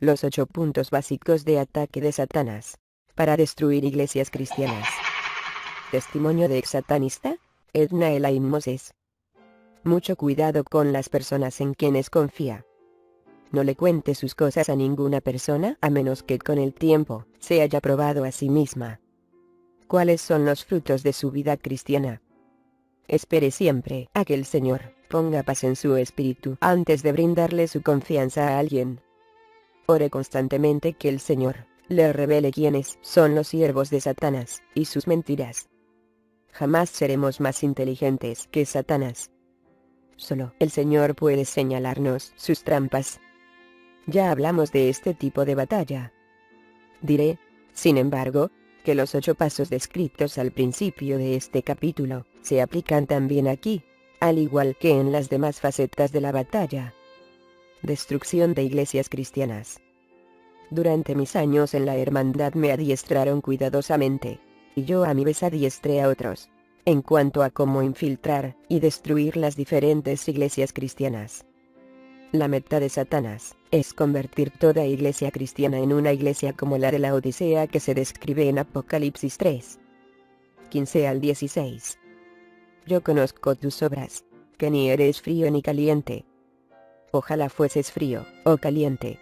Los 8 puntos básicos de ataque de Satanás para destruir iglesias cristianas. Testimonio de ex satanista, Edna Elaine Moses. Mucho cuidado con las personas en quienes confía. No le cuente sus cosas a ninguna persona a menos que con el tiempo se haya probado a sí misma. ¿Cuáles son los frutos de su vida cristiana? Espere siempre a que el Señor ponga paz en su espíritu antes de brindarle su confianza a alguien. Ore constantemente que el Señor le revele quiénes son los siervos de Satanás y sus mentiras. Jamás seremos más inteligentes que Satanás. Solo el Señor puede señalarnos sus trampas. Ya hablamos de este tipo de batalla. Diré, sin embargo, que los 8 pasos descritos al principio de este capítulo se aplican también aquí, al igual que en las demás facetas de la batalla. Destrucción de iglesias cristianas. Durante mis años en la hermandad me adiestraron cuidadosamente, y yo a mi vez adiestré a otros, en cuanto a cómo infiltrar y destruir las diferentes iglesias cristianas. La meta de Satanás es convertir toda iglesia cristiana en una iglesia como la de la Odisea que se describe en Apocalipsis 3. 15 al 16. Yo conozco tus obras, que ni eres frío ni caliente. Ojalá fueses frío o caliente.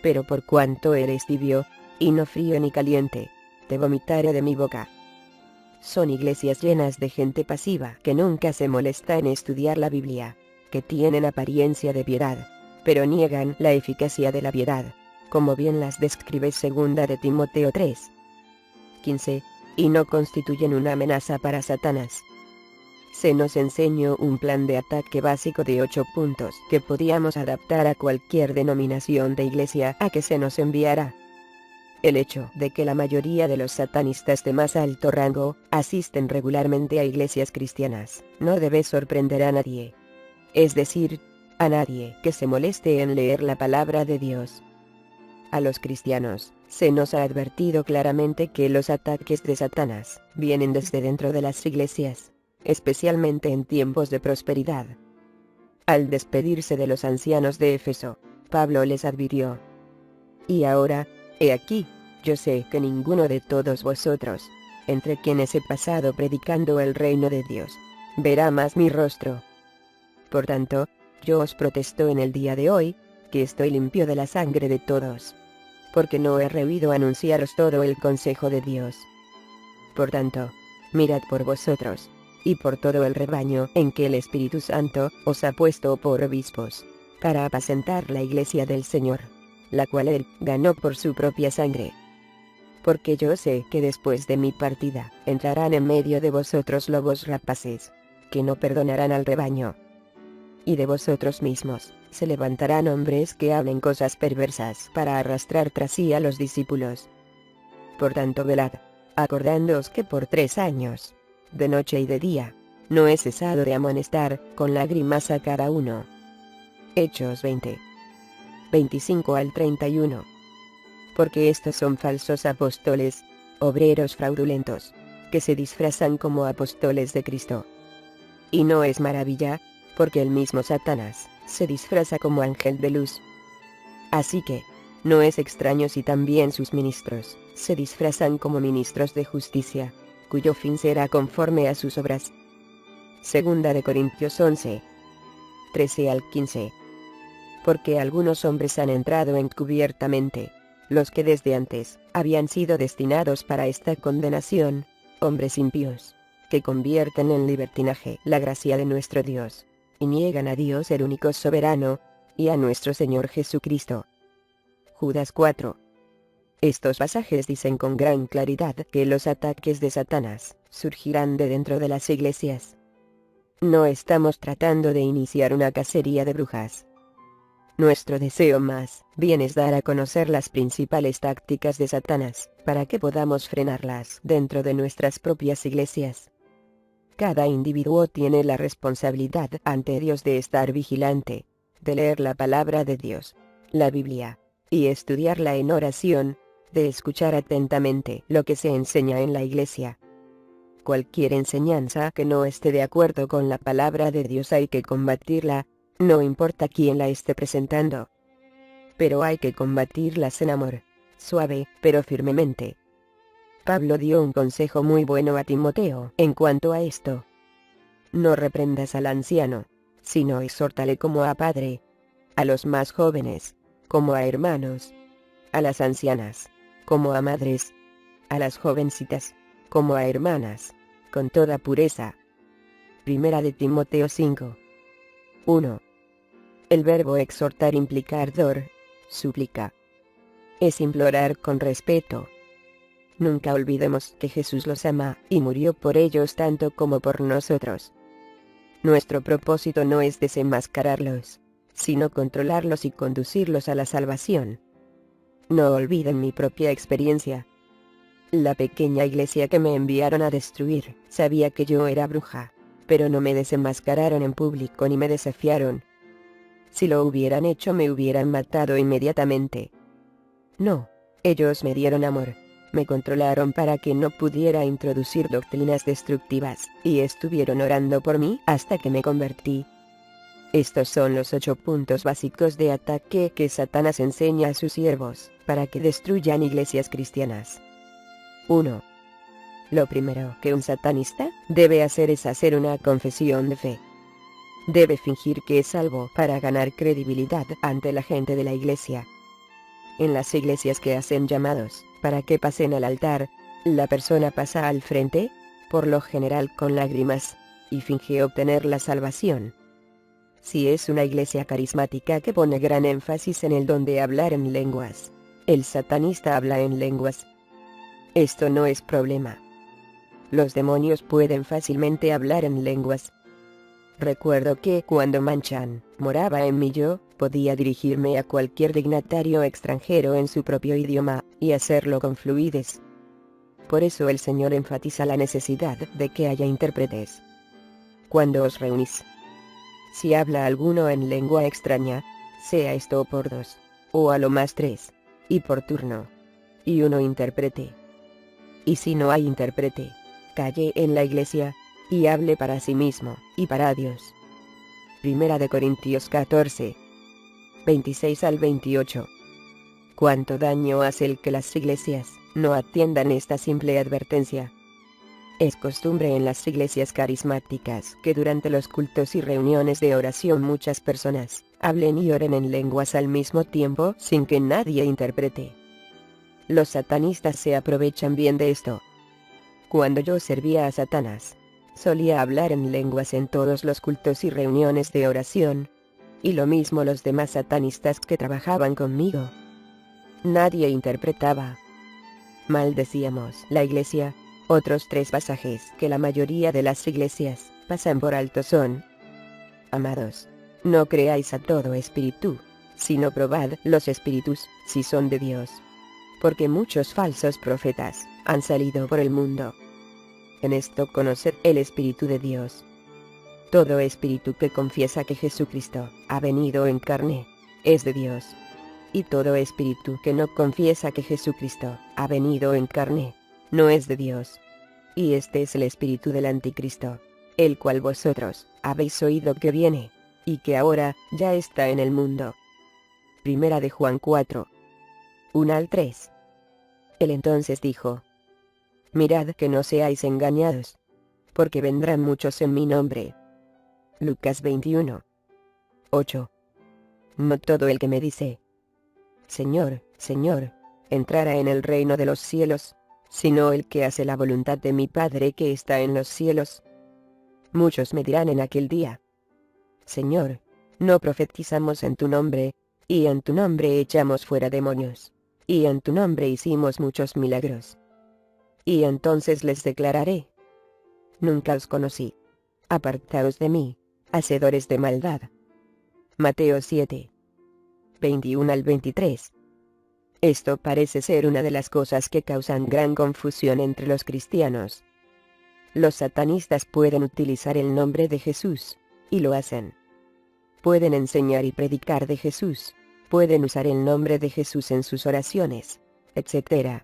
Pero por cuanto eres tibio, y no frío ni caliente, te vomitaré de mi boca. Son iglesias llenas de gente pasiva que nunca se molesta en estudiar la Biblia, que tienen apariencia de piedad, pero niegan la eficacia de la piedad, como bien las describe 2 de Timoteo 3. 15, y no constituyen una amenaza para Satanás. Se nos enseñó un plan de ataque básico de 8 puntos que podíamos adaptar a cualquier denominación de iglesia a que se nos enviara. El hecho de que la mayoría de los satanistas de más alto rango asisten regularmente a iglesias cristianas no debe sorprender a nadie. Es decir, a nadie que se moleste en leer la palabra de Dios. A los cristianos se nos ha advertido claramente que los ataques de Satanás vienen desde dentro de las iglesias, especialmente en tiempos de prosperidad. Al despedirse de los ancianos de Éfeso, Pablo les advirtió: y ahora, he aquí, yo sé que ninguno de todos vosotros, entre quienes he pasado predicando el reino de Dios, verá más mi rostro. Por tanto, yo os protesto en el día de hoy, que estoy limpio de la sangre de todos, porque no he rehuido anunciaros todo el consejo de Dios. Por tanto, mirad por vosotros, y por todo el rebaño en que el Espíritu Santo os ha puesto por obispos, para apacentar la iglesia del Señor, la cual él ganó por su propia sangre. Porque yo sé que después de mi partida entrarán en medio de vosotros lobos rapaces, que no perdonarán al rebaño. Y de vosotros mismos se levantarán hombres que hablen cosas perversas para arrastrar tras sí a los discípulos. Por tanto velad, acordándoos que por 3 años, de noche y de día, no he cesado de amonestar con lágrimas a cada uno. Hechos 20. 25 al 31. Porque estos son falsos apóstoles, obreros fraudulentos, que se disfrazan como apóstoles de Cristo. Y no es maravilla, porque el mismo Satanás se disfraza como ángel de luz. Así que, no es extraño si también sus ministros se disfrazan como ministros de justicia, cuyo fin será conforme a sus obras. 2 de Corintios 11. 13 al 15. Porque algunos hombres han entrado encubiertamente, los que desde antes habían sido destinados para esta condenación, hombres impíos, que convierten en libertinaje la gracia de nuestro Dios, y niegan a Dios el único soberano, y a nuestro Señor Jesucristo. Judas 4. Estos pasajes dicen con gran claridad que los ataques de Satanás surgirán de dentro de las iglesias. No estamos tratando de iniciar una cacería de brujas. Nuestro deseo más bien es dar a conocer las principales tácticas de Satanás, para que podamos frenarlas dentro de nuestras propias iglesias. Cada individuo tiene la responsabilidad ante Dios de estar vigilante, de leer la palabra de Dios, la Biblia, y estudiarla en oración, de escuchar atentamente lo que se enseña en la iglesia. Cualquier enseñanza que no esté de acuerdo con la palabra de Dios hay que combatirla, no importa quién la esté presentando. pero hay que combatirlas en amor, suave, pero firmemente. Pablo dio un consejo muy bueno a Timoteo en cuanto a esto. No reprendas al anciano, sino exhórtale como a padre, a los más jóvenes, como a hermanos, a las ancianas, como a madres, a las jovencitas, como a hermanas, con toda pureza. Primera de Timoteo 5. 1. El verbo exhortar implica ardor, súplica. Es implorar con respeto. Nunca olvidemos que Jesús los ama y murió por ellos tanto como por nosotros. Nuestro propósito no es desenmascararlos, sino controlarlos y conducirlos a la salvación. No olviden mi propia experiencia. La pequeña iglesia que me enviaron a destruir sabía que yo era bruja, pero no me desenmascararon en público ni me desafiaron. Si lo hubieran hecho me hubieran matado inmediatamente. No, ellos me dieron amor. Me controlaron para que no pudiera introducir doctrinas destructivas, y estuvieron orando por mí hasta que me convertí. Estos son los 8 puntos básicos de ataque que Satanás enseña a sus siervos, para que destruyan iglesias cristianas. 1. Lo primero que un satanista debe hacer es hacer una confesión de fe. Debe fingir que es salvo para ganar credibilidad ante la gente de la iglesia. En las iglesias que hacen llamados para que pasen al altar, la persona pasa al frente, por lo general con lágrimas, y finge obtener la salvación. Si es una iglesia carismática que pone gran énfasis en el don de hablar en lenguas, el satanista habla en lenguas. Esto no es problema. Los demonios pueden fácilmente hablar en lenguas. Recuerdo que cuando Manchan moraba en mí yo podía dirigirme a cualquier dignatario extranjero en su propio idioma, y hacerlo con fluidez. Por eso el Señor enfatiza la necesidad de que haya intérpretes. Cuando os reunís, si habla alguno en lengua extraña, sea esto por 2, o a lo más 3, y por turno, y uno intérprete. Y si no hay intérprete, calle en la iglesia, y hable para sí mismo, y para Dios. Primera de Corintios 14, 26 al 28. ¿Cuánto daño hace el que las iglesias no atiendan esta simple advertencia? Es costumbre en las iglesias carismáticas que durante los cultos y reuniones de oración muchas personas hablen y oren en lenguas al mismo tiempo sin que nadie interprete. Los satanistas se aprovechan bien de esto. Cuando yo servía a Satanás, solía hablar en lenguas en todos los cultos y reuniones de oración. Y lo mismo los demás satanistas que trabajaban conmigo. Nadie interpretaba. Maldecíamos la iglesia. Otros 3 pasajes que la mayoría de las iglesias pasan por alto son: amados, no creáis a todo espíritu, sino probad los espíritus, si son de Dios. Porque muchos falsos profetas han salido por el mundo. En esto conoced el Espíritu de Dios. Todo espíritu que confiesa que Jesucristo ha venido en carne, es de Dios. Y todo espíritu que no confiesa que Jesucristo ha venido en carne, no es de Dios. Y este es el espíritu del anticristo, el cual vosotros habéis oído que viene, y que ahora ya está en el mundo. Primera de Juan 4, 1 al 3. Él entonces dijo: mirad que no seáis engañados, porque vendrán muchos en mi nombre. Lucas 21, 8. No todo el que me dice: Señor, Señor, entrará en el reino de los cielos, sino el que hace la voluntad de mi Padre que está en los cielos. Muchos me dirán en aquel día: Señor, no profetizamos en tu nombre, y en tu nombre echamos fuera demonios, y en tu nombre hicimos muchos milagros. Y entonces les declararé: nunca os conocí. Apartaos de mí, hacedores de maldad. Mateo 7, 21 al 23. Esto parece ser una de las cosas que causan gran confusión entre los cristianos. Los satanistas pueden utilizar el nombre de Jesús, y lo hacen. Pueden enseñar y predicar de Jesús, pueden usar el nombre de Jesús en sus oraciones, etc.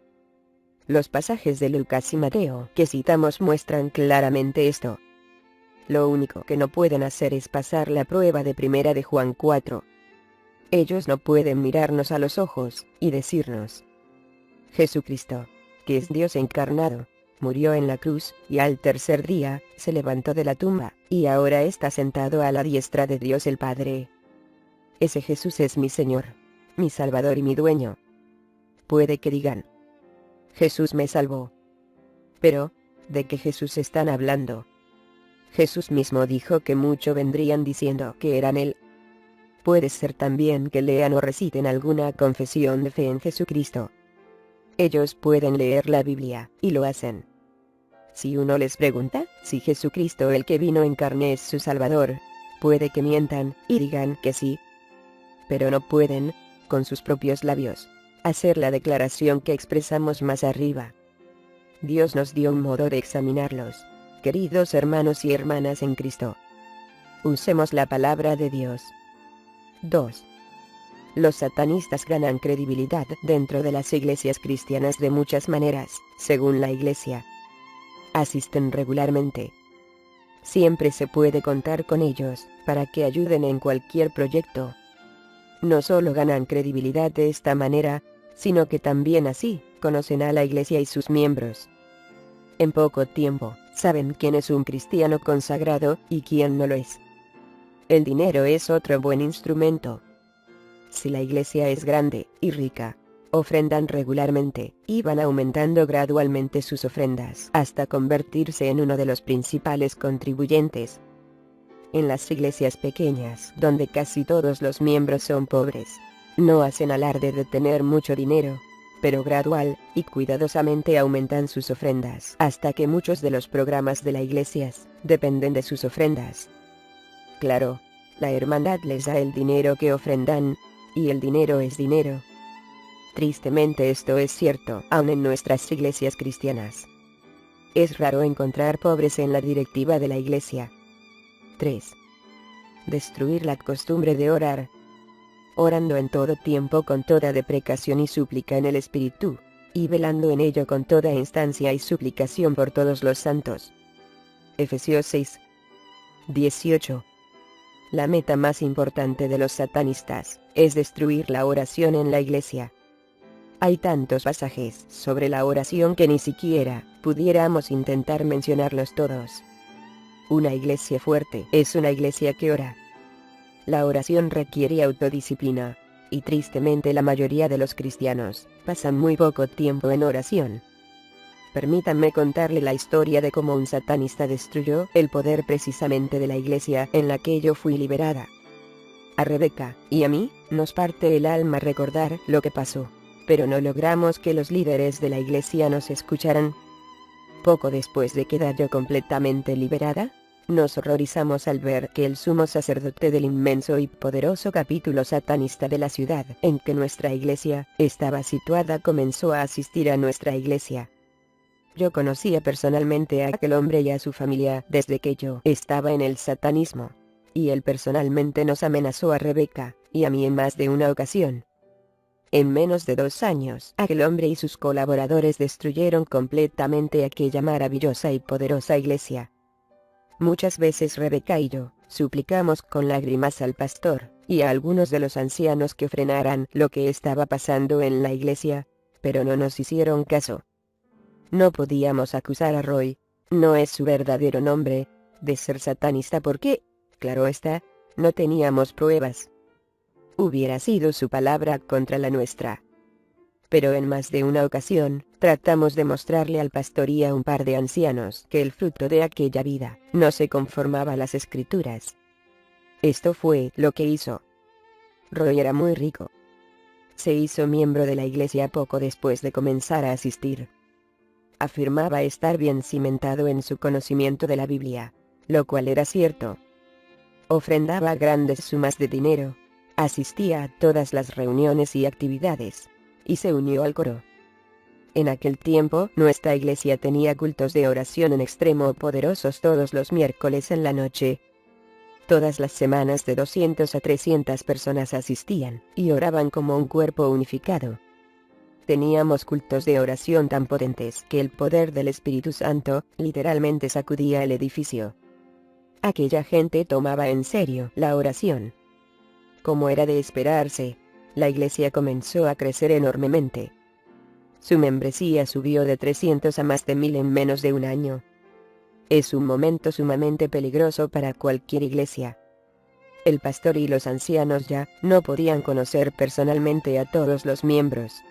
Los pasajes de Lucas y Mateo que citamos muestran claramente esto. Lo único que no pueden hacer es pasar la prueba de Primera de Juan 4. Ellos no pueden mirarnos a los ojos y decirnos: Jesucristo, que es Dios encarnado, murió en la cruz, y al tercer día, se levantó de la tumba, y ahora está sentado a la diestra de Dios el Padre. Ese Jesús es mi Señor, mi Salvador y mi dueño. Puede que digan: Jesús me salvó. Pero, ¿de qué Jesús están hablando? Jesús mismo dijo que muchos vendrían diciendo que eran Él. Puede ser también que lean o reciten alguna confesión de fe en Jesucristo. Ellos pueden leer la Biblia, y lo hacen. Si uno les pregunta si Jesucristo el que vino en carne es su Salvador, puede que mientan y digan que sí. Pero no pueden, con sus propios labios, hacer la declaración que expresamos más arriba. Dios nos dio un modo de examinarlos, queridos hermanos y hermanas en Cristo. Usemos la palabra de Dios. 2. Los satanistas ganan credibilidad dentro de las iglesias cristianas de muchas maneras, según la iglesia. Asisten regularmente. Siempre se puede contar con ellos, para que ayuden en cualquier proyecto. No solo ganan credibilidad de esta manera, sino que también así, conocen a la iglesia y sus miembros. En poco tiempo, saben quién es un cristiano consagrado y quién no lo es. El dinero es otro buen instrumento. Si la iglesia es grande y rica, ofrendan regularmente, y van aumentando gradualmente sus ofrendas hasta convertirse en uno de los principales contribuyentes. En las iglesias pequeñas, donde casi todos los miembros son pobres, no hacen alarde de tener mucho dinero, pero gradual y cuidadosamente aumentan sus ofrendas hasta que muchos de los programas de la iglesia dependen de sus ofrendas. Claro, la hermandad les da el dinero que ofrendan, y el dinero es dinero. Tristemente esto es cierto aún en nuestras iglesias cristianas. Es raro encontrar pobres en la directiva de la iglesia. 3. Destruir la costumbre de orar. Orando en todo tiempo con toda deprecación y súplica en el Espíritu, y velando en ello con toda instancia y suplicación por todos los santos. Efesios 6. 18. La meta más importante de los satanistas es destruir la oración en la iglesia. Hay tantos pasajes sobre la oración que ni siquiera pudiéramos intentar mencionarlos todos. Una iglesia fuerte es una iglesia que ora. La oración requiere autodisciplina, y tristemente la mayoría de los cristianos pasan muy poco tiempo en oración. Permítanme contarle la historia de cómo un satanista destruyó el poder precisamente de la iglesia en la que yo fui liberada. A Rebeca y a mí nos parte el alma recordar lo que pasó, pero no logramos que los líderes de la iglesia nos escucharan. Poco después de quedar yo completamente liberada, nos horrorizamos al ver que el sumo sacerdote del inmenso y poderoso capítulo satanista de la ciudad en que nuestra iglesia estaba situada comenzó a asistir a nuestra iglesia. Yo conocía personalmente a aquel hombre y a su familia desde que yo estaba en el satanismo, y él personalmente nos amenazó a Rebeca y a mí en más de una ocasión. En menos de 2 años, aquel hombre y sus colaboradores destruyeron completamente aquella maravillosa y poderosa iglesia. Muchas veces Rebeca y yo suplicamos con lágrimas al pastor y a algunos de los ancianos que frenaran lo que estaba pasando en la iglesia, pero no nos hicieron caso. No podíamos acusar a Roy, no es su verdadero nombre, de ser satanista porque, claro está, no teníamos pruebas. Hubiera sido su palabra contra la nuestra. Pero en más de una ocasión, tratamos de mostrarle al pastor y a un par de ancianos que el fruto de aquella vida no se conformaba a las escrituras. Esto fue lo que hizo. Roy era muy rico. Se hizo miembro de la iglesia poco después de comenzar a asistir. Afirmaba estar bien cimentado en su conocimiento de la Biblia, lo cual era cierto. Ofrendaba grandes sumas de dinero, asistía a todas las reuniones y actividades, y se unió al coro. En aquel tiempo nuestra iglesia tenía cultos de oración en extremo poderosos todos los miércoles en la noche. Todas las semanas de 200 a 300 personas asistían y oraban como un cuerpo unificado. Teníamos cultos de oración tan potentes que el poder del Espíritu Santo literalmente sacudía el edificio. Aquella gente tomaba en serio la oración. Como era de esperarse, la iglesia comenzó a crecer enormemente. Su membresía subió de 300 a más de 1000 en menos de un año. Es un momento sumamente peligroso para cualquier iglesia. El pastor y los ancianos ya no podían conocer personalmente a todos los miembros.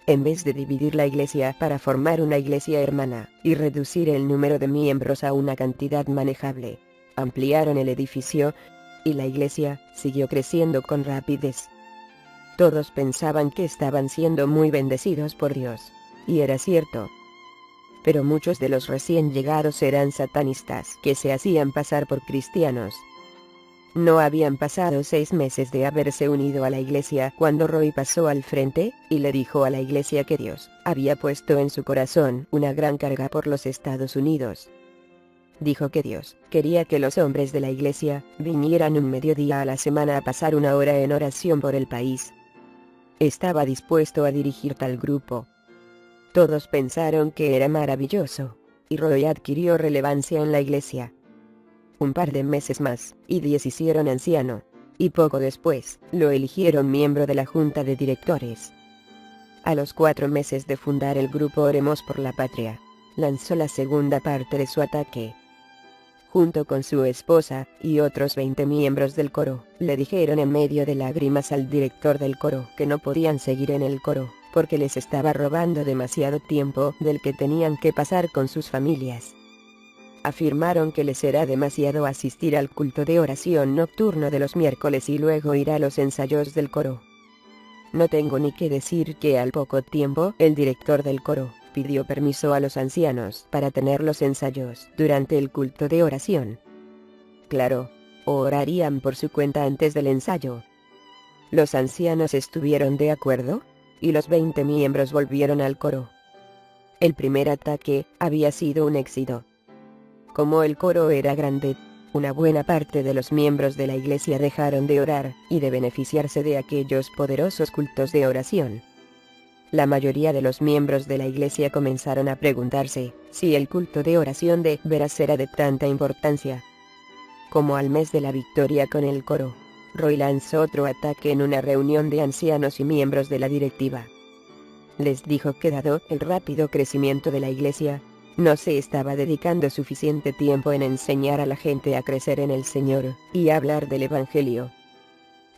En vez de dividir la iglesia para formar una iglesia hermana y reducir el número de miembros a una cantidad manejable, ampliaron el edificio, y la iglesia siguió creciendo con rapidez. Todos pensaban que estaban siendo muy bendecidos por Dios, y era cierto. Pero muchos de los recién llegados eran satanistas que se hacían pasar por cristianos. No habían pasado 6 meses de haberse unido a la iglesia cuando Roy pasó al frente, y le dijo a la iglesia que Dios había puesto en su corazón una gran carga por los Estados Unidos. Dijo que Dios quería que los hombres de la iglesia vinieran un mediodía a la semana a pasar una hora en oración por el país. Estaba dispuesto a dirigir tal grupo. Todos pensaron que era maravilloso, y Roy adquirió relevancia en la iglesia. Un par de meses más, y 10 hicieron anciano, y poco después, lo eligieron miembro de la junta de directores. A los 4 meses de fundar el grupo Oremos por la Patria, lanzó la segunda parte de su ataque. Junto con su esposa, y otros 20 miembros del coro, le dijeron en medio de lágrimas al director del coro que no podían seguir en el coro, porque les estaba robando demasiado tiempo del que tenían que pasar con sus familias. Afirmaron que les era demasiado asistir al culto de oración nocturno de los miércoles y luego ir a los ensayos del coro. No tengo ni que decir que al poco tiempo el director del coro pidió permiso a los ancianos para tener los ensayos durante el culto de oración. Claro, orarían por su cuenta antes del ensayo. Los ancianos estuvieron de acuerdo, y los 20 miembros volvieron al coro. El primer ataque había sido un éxito. Como el coro era grande, una buena parte de los miembros de la iglesia dejaron de orar y de beneficiarse de aquellos poderosos cultos de oración. La mayoría de los miembros de la iglesia comenzaron a preguntarse si el culto de oración de veras era de tanta importancia. Como al mes de la victoria con el coro, Roy lanzó otro ataque en una reunión de ancianos y miembros de la directiva. Les dijo que dado el rápido crecimiento de la iglesia, no se estaba dedicando suficiente tiempo en enseñar a la gente a crecer en el Señor y a hablar del Evangelio.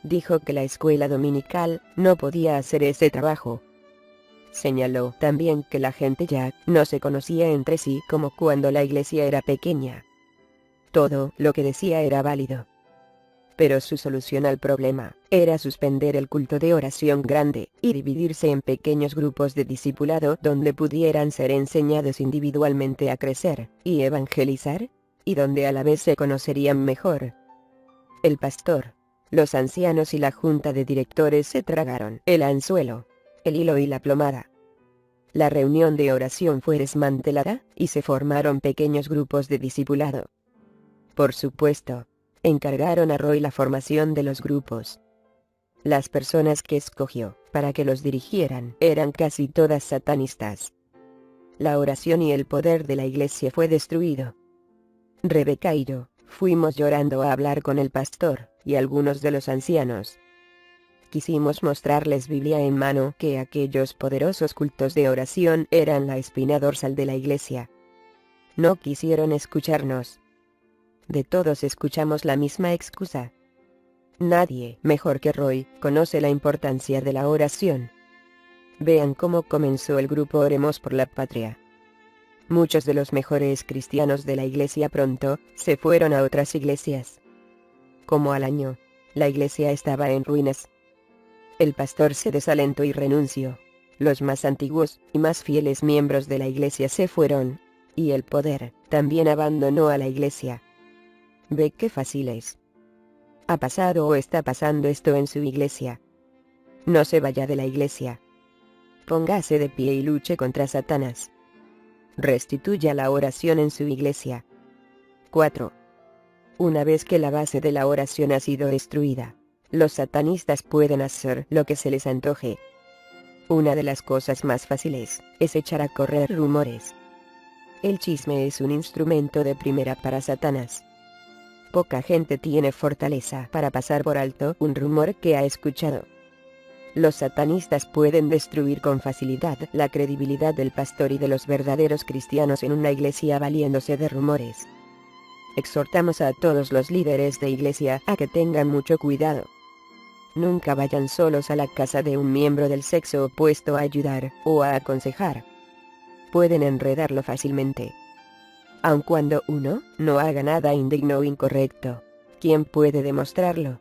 Dijo que la escuela dominical no podía hacer ese trabajo. Señaló también que la gente ya no se conocía entre sí como cuando la iglesia era pequeña. Todo lo que decía era válido. Pero su solución al problema era suspender el culto de oración grande y dividirse en pequeños grupos de discipulado donde pudieran ser enseñados individualmente a crecer y evangelizar, y donde a la vez se conocerían mejor. El pastor, los ancianos y la junta de directores se tragaron el anzuelo, el hilo y la plomada. La reunión de oración fue desmantelada, y se formaron pequeños grupos de discipulado. Por supuesto, encargaron a Roy la formación de los grupos. Las personas que escogió para que los dirigieran eran casi todas satanistas. La oración y el poder de la iglesia fue destruido. Rebeca y yo fuimos llorando a hablar con el pastor y algunos de los ancianos. Quisimos mostrarles Biblia en mano que aquellos poderosos cultos de oración eran la espina dorsal de la iglesia. No quisieron escucharnos. De todos escuchamos la misma excusa. Nadie mejor que Roy conoce la importancia de la oración. Vean cómo comenzó el grupo Oremos por la Patria. Muchos de los mejores cristianos de la iglesia pronto se fueron a otras iglesias. Como al año, la iglesia estaba en ruinas. El pastor se desalentó y renunció. Los más antiguos y más fieles miembros de la iglesia se fueron, y el poder también abandonó a la iglesia. Ve qué fácil es. ¿Ha pasado o está pasando esto en su iglesia? No se vaya de la iglesia. Póngase de pie y luche contra Satanás. Restituya la oración en su iglesia. 4. Una vez que la base de la oración ha sido destruida, los satanistas pueden hacer lo que se les antoje. Una de las cosas más fáciles es echar a correr rumores. El chisme es un instrumento de primera para Satanás. poca gente tiene fortaleza para pasar por alto un rumor que ha escuchado. Los satanistas pueden destruir con facilidad la credibilidad del pastor y de los verdaderos cristianos en una iglesia valiéndose de rumores. Exhortamos a todos los líderes de iglesia a que tengan mucho cuidado. Nunca vayan solos a la casa de un miembro del sexo opuesto a ayudar o a aconsejar. Pueden enredarlo fácilmente. Aun cuando uno no haga nada indigno o incorrecto, ¿quién puede demostrarlo?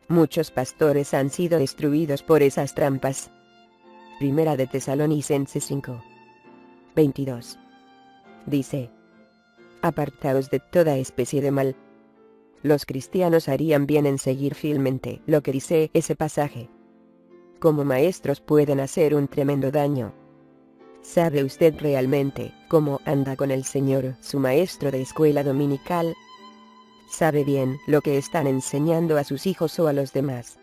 Muchos pastores han sido destruidos por esas trampas. Primera de Tesalonicenses 5, 22. Dice: apartaos de toda especie de mal. Los cristianos harían bien en seguir fielmente lo que dice ese pasaje. Como maestros pueden hacer un tremendo daño. ¿Sabe usted realmente cómo anda con el Señor, su maestro de escuela dominical? ¿Sabe bien lo que están enseñando a sus hijos o a los demás?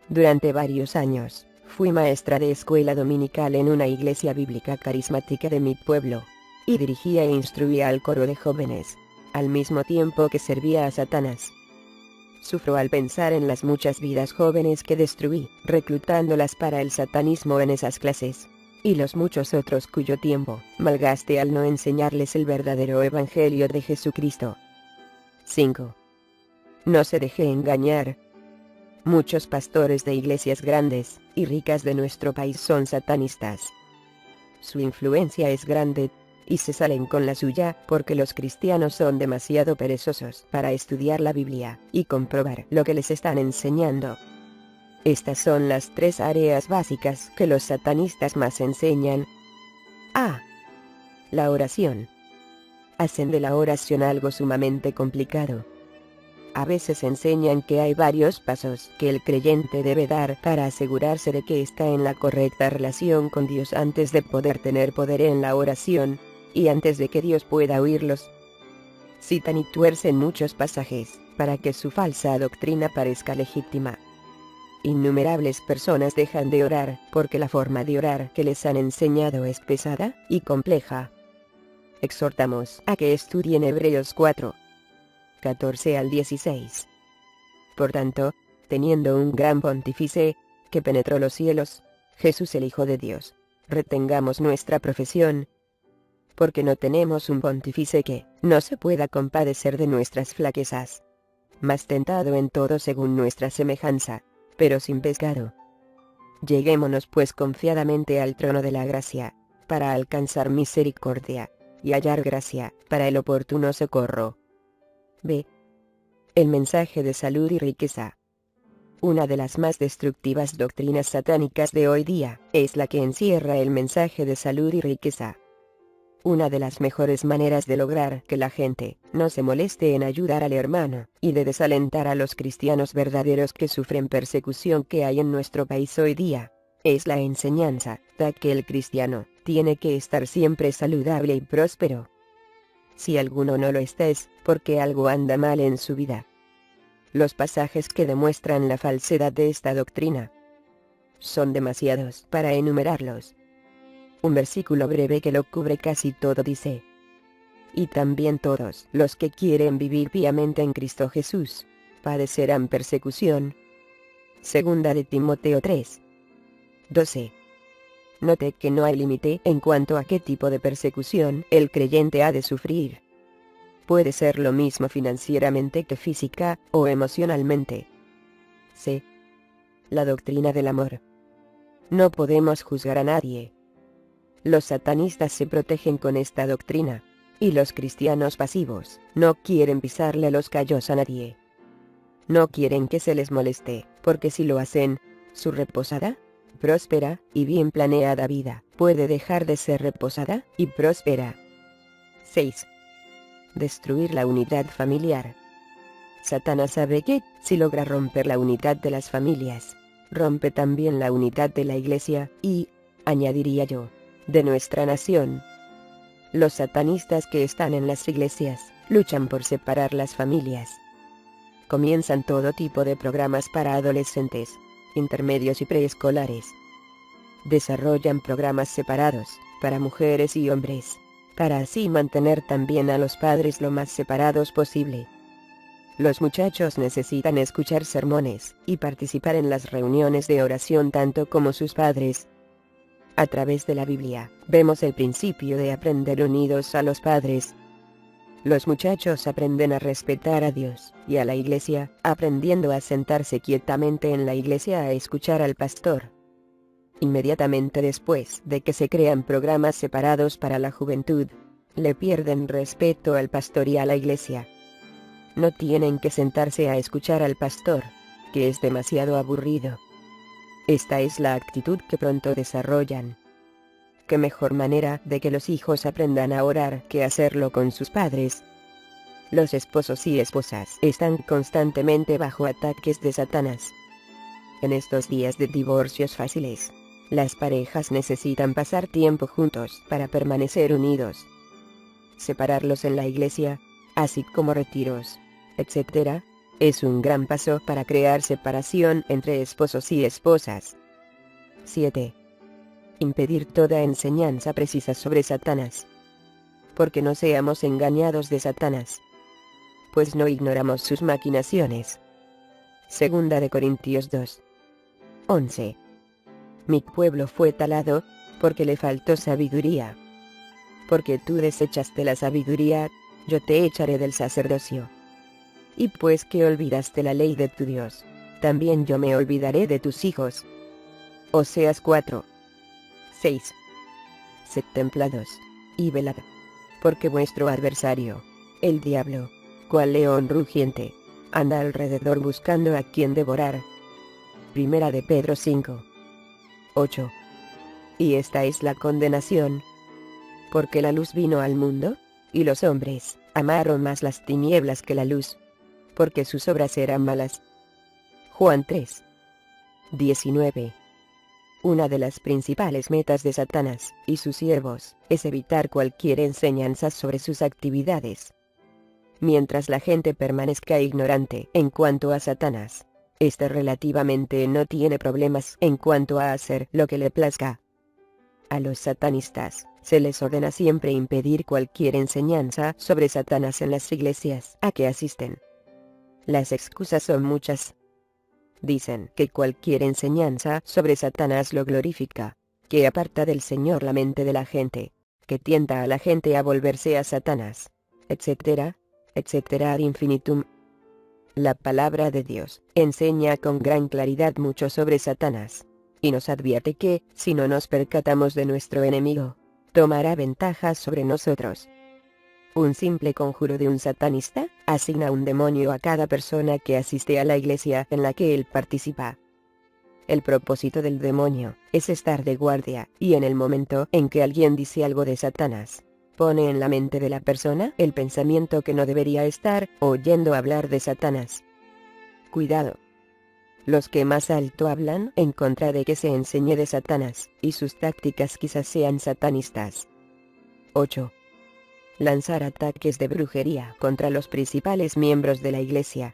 Durante varios años, fui maestra de escuela dominical en una iglesia bíblica carismática de mi pueblo, y dirigía e instruía al coro de jóvenes, al mismo tiempo que servía a Satanás. Sufro al pensar en las muchas vidas jóvenes que destruí, reclutándolas para el satanismo en esas clases, y los muchos otros cuyo tiempo malgasté al no enseñarles el verdadero evangelio de Jesucristo. 5. No se deje engañar. Muchos pastores de iglesias grandes y ricas de nuestro país son satanistas. Su influencia es grande, y se salen con la suya porque los cristianos son demasiado perezosos para estudiar la Biblia y comprobar lo que les están enseñando. Estas son las 3 áreas básicas que los satanistas más enseñan. A. La oración. Hacen de la oración algo sumamente complicado. A veces enseñan que hay varios pasos que el creyente debe dar para asegurarse de que está en la correcta relación con Dios antes de poder tener poder en la oración, y antes de que Dios pueda oírlos. Citan y tuercen muchos pasajes para que su falsa doctrina parezca legítima. Innumerables personas dejan de orar porque la forma de orar que les han enseñado es pesada y compleja. Exhortamos a que estudien Hebreos 4, 14 al 16. Por tanto, teniendo un gran pontífice, que penetró los cielos, Jesús el Hijo de Dios, retengamos nuestra profesión, porque no tenemos un pontífice que no se pueda compadecer de nuestras flaquezas, mas tentado en todo según nuestra semejanza, pero sin pecado. Lleguémonos pues confiadamente al trono de la gracia, para alcanzar misericordia, y hallar gracia para el oportuno socorro. B. El mensaje de salud y riqueza. Una de las más destructivas doctrinas satánicas de hoy día es la que encierra el mensaje de salud y riqueza. Una de las mejores maneras de lograr que la gente no se moleste en ayudar al hermano y de desalentar a los cristianos verdaderos que sufren persecución que hay en nuestro país hoy día, es la enseñanza de que el cristiano tiene que estar siempre saludable y próspero. Si alguno no lo está es porque algo anda mal en su vida. Los pasajes que demuestran la falsedad de esta doctrina son demasiados para enumerarlos. Un versículo breve que lo cubre casi todo dice: y también todos los que quieren vivir piamente en Cristo Jesús padecerán persecución. Segunda de Timoteo 3, 12. Note que no hay límite en cuanto a qué tipo de persecución el creyente ha de sufrir. Puede ser lo mismo financieramente que física o emocionalmente. C. La doctrina del amor. No podemos juzgar a nadie. Los satanistas se protegen con esta doctrina, y los cristianos pasivos no quieren pisarle los callos a nadie. No quieren que se les moleste, porque si lo hacen, su reposada, próspera y bien planeada vida puede dejar de ser reposada y próspera. 6. Destruir la unidad familiar. Satanás sabe que, si logra romper la unidad de las familias, rompe también la unidad de la iglesia y, añadiría yo, de nuestra nación. Los satanistas que están en las iglesias luchan por separar las familias. Comienzan todo tipo de programas para adolescentes, intermedios y preescolares. Desarrollan programas separados para mujeres y hombres, para así mantener también a los padres lo más separados posible. Los muchachos necesitan escuchar sermones y participar en las reuniones de oración tanto como sus padres. A través de la Biblia, vemos el principio de aprender unidos a los padres. Los muchachos aprenden a respetar a Dios y a la iglesia, aprendiendo a sentarse quietamente en la iglesia a escuchar al pastor. Inmediatamente después de que se crean programas separados para la juventud, le pierden respeto al pastor y a la iglesia. No tienen que sentarse a escuchar al pastor, que es demasiado aburrido. Esta es la actitud que pronto desarrollan. ¿Qué mejor manera de que los hijos aprendan a orar que hacerlo con sus padres? Los esposos y esposas están constantemente bajo ataques de Satanás. En estos días de divorcios fáciles, las parejas necesitan pasar tiempo juntos para permanecer unidos. Separarlos en la iglesia, así como retiros, etc., es un gran paso para crear separación entre esposos y esposas. 7. Impedir toda enseñanza precisa sobre Satanás. Porque no seamos engañados de Satanás, pues no ignoramos sus maquinaciones. Segunda de Corintios 2. 11. Mi pueblo fue talado, porque le faltó sabiduría. Porque tú desechaste la sabiduría, yo te echaré del sacerdocio. Y pues que olvidaste la ley de tu Dios, también yo me olvidaré de tus hijos. Oseas 4. 6. Sed templados, y velad. Porque vuestro adversario, el diablo, cual león rugiente, anda alrededor buscando a quien devorar. Primera de Pedro 5. 8. Y esta es la condenación. Porque la luz vino al mundo, y los hombres amaron más las tinieblas que la luz, porque sus obras eran malas. Juan 3. 19. Una de las principales metas de Satanás y sus siervos es evitar cualquier enseñanza sobre sus actividades. Mientras la gente permanezca ignorante en cuanto a Satanás, éste relativamente no tiene problemas en cuanto a hacer lo que le plazca. A los satanistas se les ordena siempre impedir cualquier enseñanza sobre Satanás en las iglesias a que asisten. Las excusas son muchas. Dicen que cualquier enseñanza sobre Satanás lo glorifica, que aparta del Señor la mente de la gente, que tienta a la gente a volverse a Satanás, etc., etc. ad infinitum. La palabra de Dios enseña con gran claridad mucho sobre Satanás, y nos advierte que, si no nos percatamos de nuestro enemigo, tomará ventaja sobre nosotros. Un simple conjuro de un satanista asigna un demonio a cada persona que asiste a la iglesia en la que él participa. El propósito del demonio es estar de guardia, y en el momento en que alguien dice algo de Satanás, pone en la mente de la persona el pensamiento que no debería estar oyendo hablar de Satanás. Cuidado. Los que más alto hablan en contra de que se enseñe de Satanás, y sus tácticas quizás sean satanistas. 8. Lanzar ataques de brujería contra los principales miembros de la iglesia.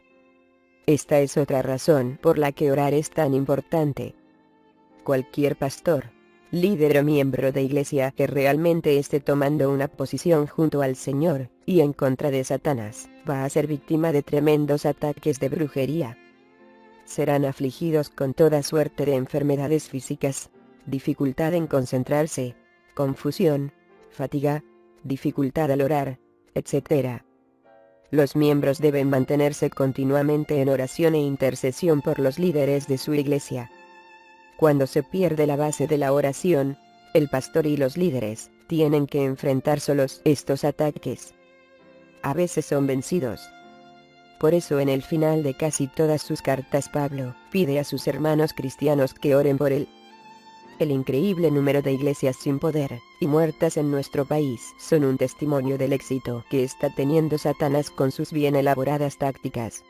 Esta es otra razón por la que orar es tan importante. Cualquier pastor, líder o miembro de iglesia que realmente esté tomando una posición junto al Señor y en contra de Satanás, va a ser víctima de tremendos ataques de brujería. Serán afligidos con toda suerte de enfermedades físicas, dificultad en concentrarse, confusión, fatiga, dificultad al orar, etc. Los miembros deben mantenerse continuamente en oración e intercesión por los líderes de su iglesia. Cuando se pierde la base de la oración, el pastor y los líderes tienen que enfrentar solos estos ataques. A veces son vencidos. Por eso en el final de casi todas sus cartas Pablo pide a sus hermanos cristianos que oren por él. El increíble número de iglesias sin poder y muertas en nuestro país son un testimonio del éxito que está teniendo Satanás con sus bien elaboradas tácticas.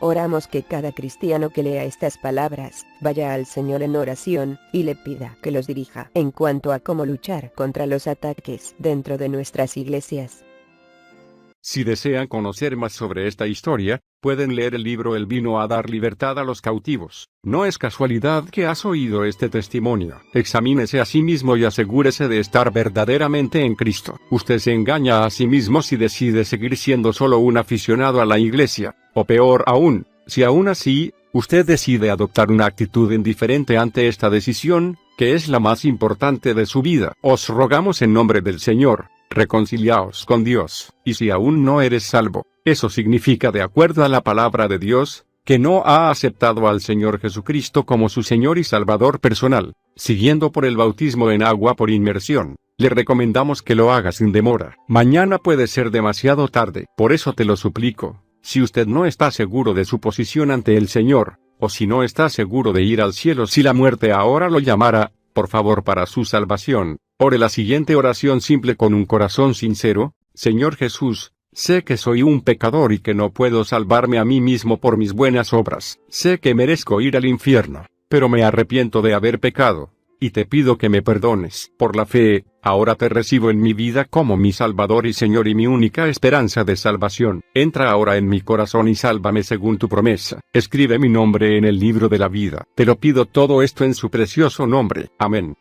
Oramos que cada cristiano que lea estas palabras vaya al Señor en oración y le pida que los dirija en cuanto a cómo luchar contra los ataques dentro de nuestras iglesias. Si desean conocer más sobre esta historia, pueden leer el libro El vino a dar libertad a los cautivos. No es casualidad que has oído este testimonio. Examínese a sí mismo y asegúrese de estar verdaderamente en Cristo. Usted se engaña a sí mismo si decide seguir siendo solo un aficionado a la iglesia, o peor aún, si aún así, usted decide adoptar una actitud indiferente ante esta decisión, que es la más importante de su vida. Os rogamos en nombre del Señor, reconciliaos con Dios. Y si aún no eres salvo, eso significa, de acuerdo a la palabra de Dios, que no ha aceptado al Señor Jesucristo como su Señor y Salvador personal, siguiendo por el bautismo en agua por inmersión. Le recomendamos que lo haga sin demora. Mañana puede ser demasiado tarde. Por eso te lo suplico. Si usted no está seguro de su posición ante el Señor, o si no está seguro de ir al cielo si la muerte ahora lo llamara, por favor, para su salvación, ore la siguiente oración simple con un corazón sincero. Señor Jesús, sé que soy un pecador y que no puedo salvarme a mí mismo por mis buenas obras. Sé que merezco ir al infierno, pero me arrepiento de haber pecado, y te pido que me perdones. Por la fe, ahora te recibo en mi vida como mi Salvador y Señor y mi única esperanza de salvación. Entra ahora en mi corazón y sálvame según tu promesa. Escribe mi nombre en el libro de la vida. Te lo pido todo esto en su precioso nombre. Amén.